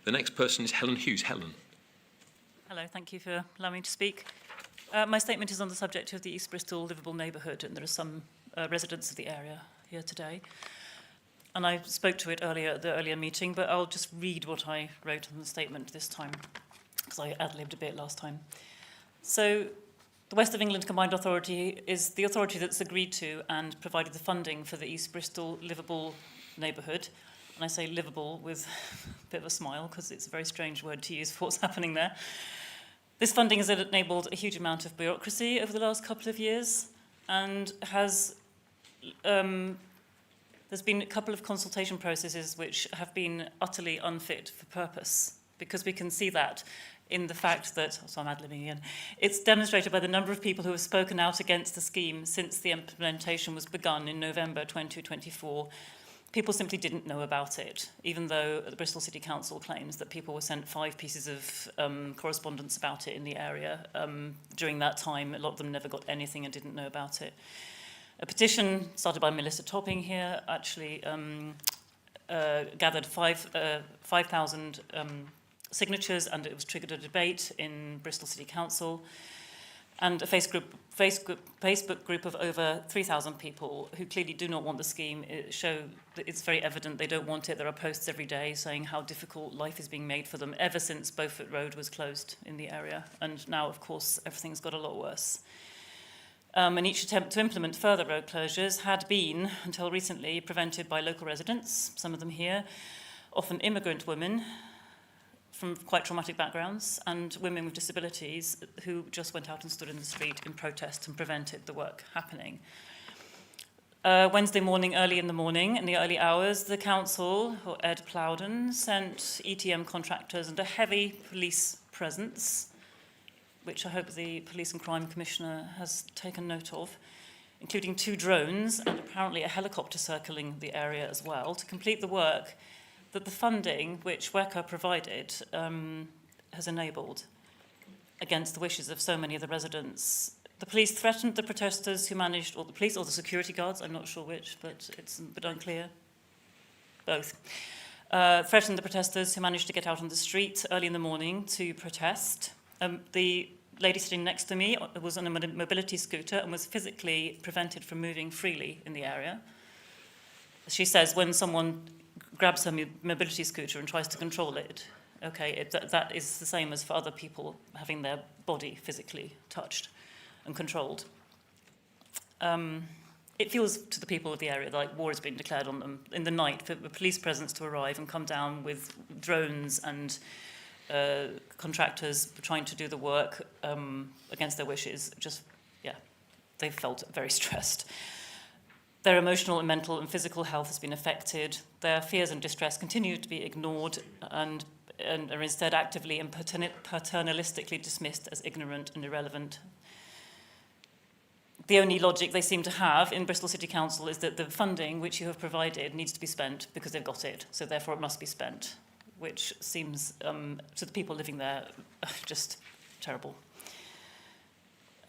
The next person is Helen Hughes. Helen. Hello, thank you for allowing me to speak. My statement is on the subject of the East Bristol Liveable Neighbourhood, and there are some residents of the area here today. And I spoke to it earlier at the earlier meeting, but I'll just read what I wrote on the statement this time, because I ad-libbed a bit last time. So, the West of England Combined Authority is the authority that's agreed to and provided the funding for the East Bristol Liveable Neighbourhood. And I say livable with a bit of a smile, because it's a very strange word to use for what's happening there. This funding has enabled a huge amount of bureaucracy over the last couple of years, and has there's been a couple of consultation processes which have been utterly unfit for purpose, because we can see that in the fact that, so I'm ad-libbing again, it's demonstrated by the number of people who have spoken out against the scheme since the implementation was begun in November 2024. People simply didn't know about it, even though the Bristol City Council claims that people were sent 5 pieces of correspondence about it in the area. During that time, a lot of them never got anything and didn't know about it. A petition started by Melissa Topping here actually gathered 5,000 signatures, and it was triggered a debate in Bristol City Council. And a Facebook group of over 3,000 people who clearly do not want the scheme. Show that it's very evident they don't want it. There are posts every day saying how difficult life is being made for them ever since Beaufort Road was closed in the area. And now, of course, everything's got a lot worse. And each attempt to implement further road closures had been, until recently, prevented by local residents, some of them here, often immigrant women, from quite traumatic backgrounds, and women with disabilities who just went out and stood in the street in protest and prevented the work happening. Wednesday morning, early in the morning, in the early hours, the council, or Ed Plowden, sent ETM contractors and a heavy police presence, which I hope the Police and Crime Commissioner has taken note of, including 2 drones and apparently a helicopter circling the area as well, to complete the work that the funding which WECA provided has enabled against the wishes of so many of the residents. The police threatened the protesters who managed, or the police or the security guards, I'm not sure which, but it's a bit unclear, both, threatened the protesters who managed to get out on the street early in the morning to protest. The lady sitting next to me was on a mobility scooter and was physically prevented from moving freely in the area. She says when someone grabs her mobility scooter and tries to control it, okay, that is the same as for other people having their body physically touched and controlled. It feels to the people of the area like war has been declared on them in the night for the police presence to arrive and come down with drones and contractors trying to do the work against their wishes. Just, yeah, they felt very stressed. Their emotional and mental and physical health has been affected. Their fears and distress continue to be ignored and are instead actively and paternalistically dismissed as ignorant and irrelevant. The only logic they seem to have in Bristol City Council is that the funding which you have provided needs to be spent because they've got it, so therefore it must be spent, which seems, to the people living there, just terrible.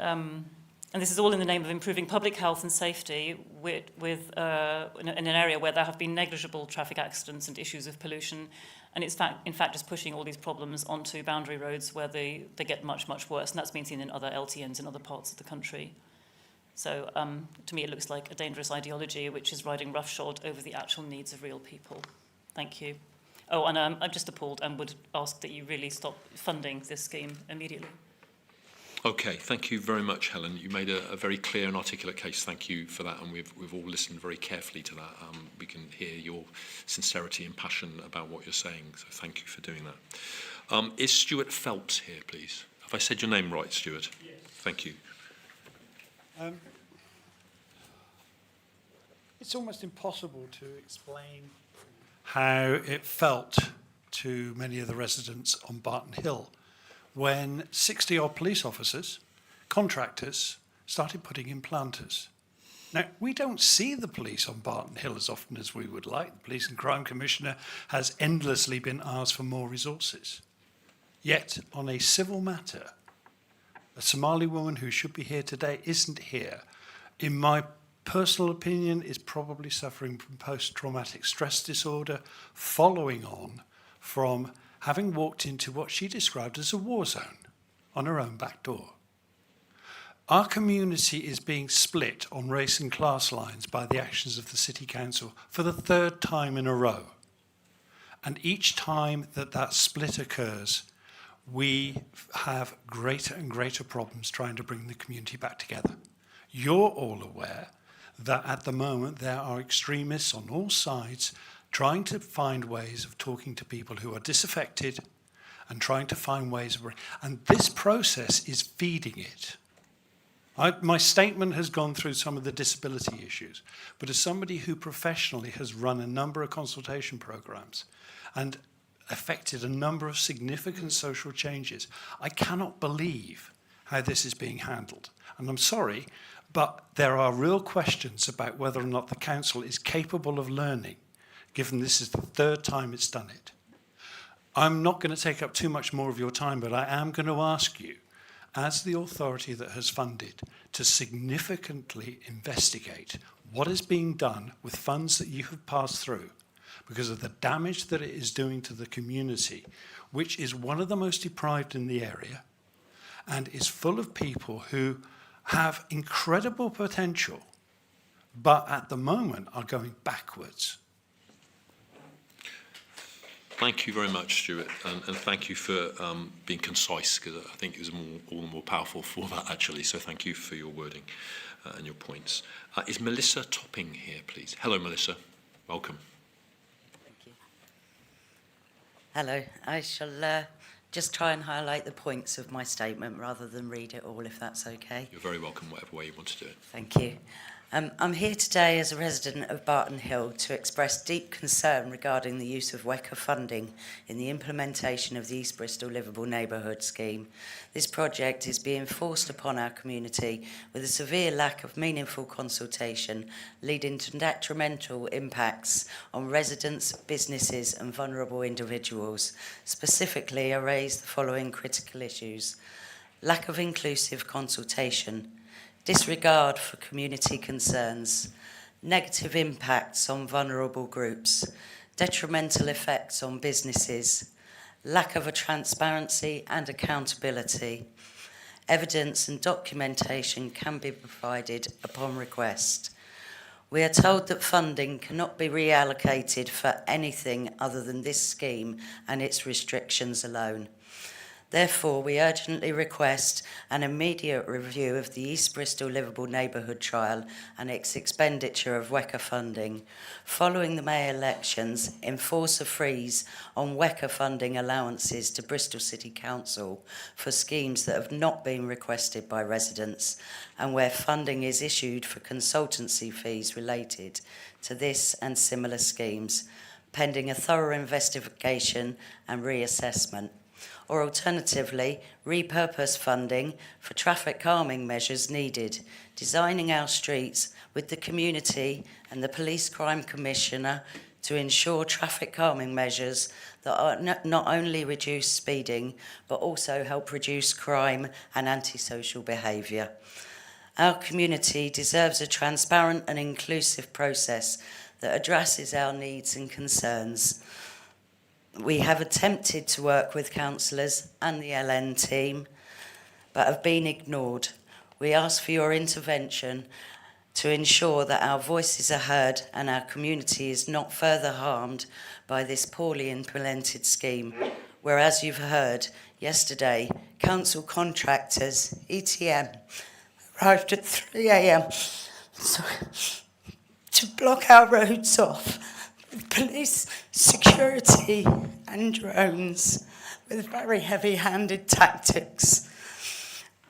And this is all in the name of improving public health and safety in an area where there have been negligible traffic accidents and issues of pollution. And it's in fact just pushing all these problems onto boundary roads where they get much, much worse. And that's been seen in other LTNs in other parts of the country. So to me, it looks like a dangerous ideology which is riding roughshod over the actual needs of real people. Thank you. Oh, and I'm just appalled and would ask that you really stop funding this scheme immediately. Okay, thank you very much, Helen. You made a very clear and articulate case. Thank you for that, and we've all listened very carefully to that. We can hear your sincerity and passion about what you're saying, so thank you for doing that. Is Stuart Phelps here, please? Have I said your name right, Stuart? Yes. Thank you. It's almost impossible to explain how it felt to many of the residents on Barton Hill when 60-odd police officers, contractors, started putting in planters. Now, we don't see the police on Barton Hill as often as we would like. The Police and Crime Commissioner has endlessly been asked for more resources. Yet, on a civil matter, a Somali woman who should be here today isn't here. In my personal opinion, is probably suffering from post-traumatic stress disorder following on from having walked into what she described as a war zone on her own back door. Our community is being split on race and class lines by the actions of the City Council for the third time in a row. And each time that that split occurs, we have greater and greater problems trying to bring the community back together. You're all aware that at the moment there are extremists on all sides trying to find ways of talking to people who are disaffected and trying to find ways of... And this process is feeding it. My statement has gone through some of the disability issues, but as somebody who professionally has run a number of consultation programs and affected a number of significant social changes, I cannot believe how this is being handled. And I'm sorry, but there are real questions about whether or not the council is capable of learning, given this is the third time it's done it. I'm not going to take up too much more of your time, but I am going to ask you, as the authority that has funded, to significantly investigate what is being done with funds that you have passed through because of the damage that it is doing to the community, which is one of the most deprived in the area and is full of people who have incredible potential, but at the moment are going backwards. Thank you very much, Stuart, and thank you for being concise, because I think it was all the more powerful for that, actually. So thank you for your wording and your points. Is Melissa Topping here, please? Hello, Melissa. Welcome. Thank you. Hello. I shall just try and highlight the points of my statement rather than read it all, if that's okay. You're very welcome, whatever way you want to do it. Thank you. I'm here today as a resident of Barton Hill to express deep concern regarding the use of WECA funding in the implementation of the East Bristol Liveable Neighbourhood scheme. This project is being forced upon our community with a severe lack of meaningful consultation, leading to detrimental impacts on residents, businesses and vulnerable individuals. Specifically, I raise the following critical issues: lack of inclusive consultation, disregard for community concerns, negative impacts on vulnerable groups, detrimental effects on businesses, lack of a transparency and accountability. Evidence and documentation can be provided upon request. We are told that funding cannot be reallocated for anything other than this scheme and its restrictions alone. Therefore, we urgently request an immediate review of the East Bristol Liveable Neighbourhood trial and its expenditure of WECA funding. Following the May elections, enforce a freeze on WECA funding allowances to Bristol City Council for schemes that have not been requested by residents and where funding is issued for consultancy fees related to this and similar schemes, pending a thorough investigation and reassessment. Or alternatively, repurpose funding for traffic calming measures needed, designing our streets with the community and the Police Crime Commissioner to ensure traffic calming measures that are not only reduce speeding, but also help reduce crime and antisocial behaviour. Our community deserves a transparent and inclusive process that addresses our needs and concerns. We have attempted to work with councillors and the LN team, but have been ignored. We ask for your intervention to ensure that our voices are heard and our community is not further harmed by this poorly implemented scheme, where, as you've heard yesterday, council contractors, ETM, arrived at 3 a.m. to block our roads off, police, security and drones with very heavy-handed tactics.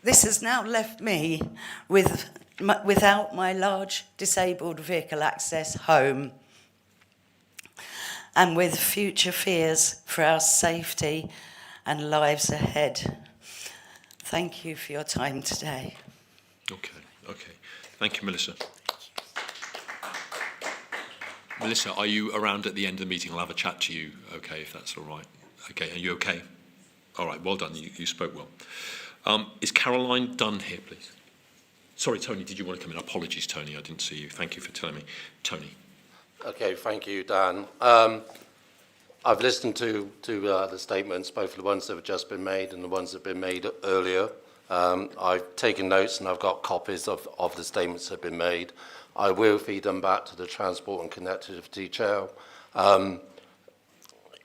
This has now left me without my large disabled vehicle access home and with future fears for our safety and lives ahead. Thank you for your time today. Okay. Thank you, Melissa. Melissa, are you around at the end of the meeting? I'll have a chat to you, okay, if that's all right. Okay, are you okay? All right, well done, you spoke well. Is Caroline Dunn here, please? Sorry, Tony, did you want to come in? Apologies, Tony, I didn't see you. Thank you for telling me. Tony. Okay, thank you, Dan. I've listened to the statements, both the ones that have just been made and the ones that have been made earlier. I've taken notes and I've got copies of the statements that have been made. I will feed them back to the Transport and Connectivity Chair.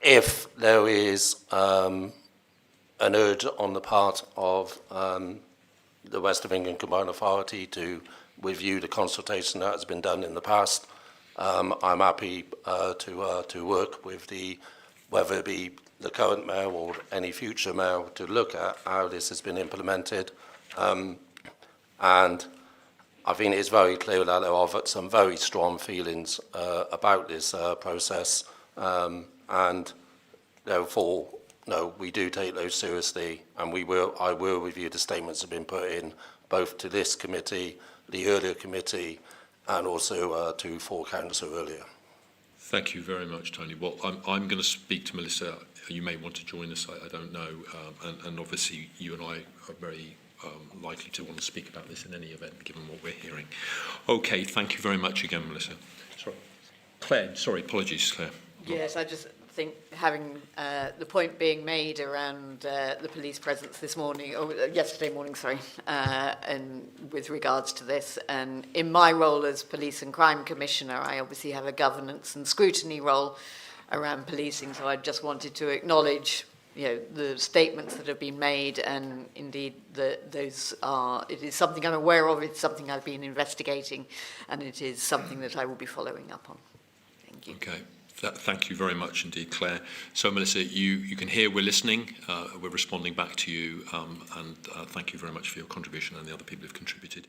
If there is an urge on the part of the West of England Combined Authority to review the consultation that has been done in the past, I'm happy to work with whether it be the current mayor or any future mayor, to look at how this has been implemented. And I think it's very clear that there are some very strong feelings about this process, and therefore, no, we do take those seriously, and I will review the statements that have been put in, both to this committee, the earlier committee, and also to full council earlier. Thank you very much, Tony. Well, I'm going to speak to Melissa. You may want to join us, I don't know. And obviously, you and I are very likely to want to speak about this in any event, given what we're hearing. Okay, thank you very much again, Melissa. Sorry. Claire, sorry, apologies, Claire. Yes, I just think having the point being made around the police presence this morning, or yesterday morning, sorry, and with regards to this, and in my role as Police and Crime Commissioner, I obviously have a governance and scrutiny role around policing, so I just wanted to acknowledge, you know, the statements that have been made, and indeed it is something I'm aware of, it's something I've been investigating, and it is something that I will be following up on. Thank you. Okay. Thank you very much indeed, Claire. So, Melissa, you can hear we're listening, we're responding back to you, and thank you very much for your contribution and the other people who've contributed.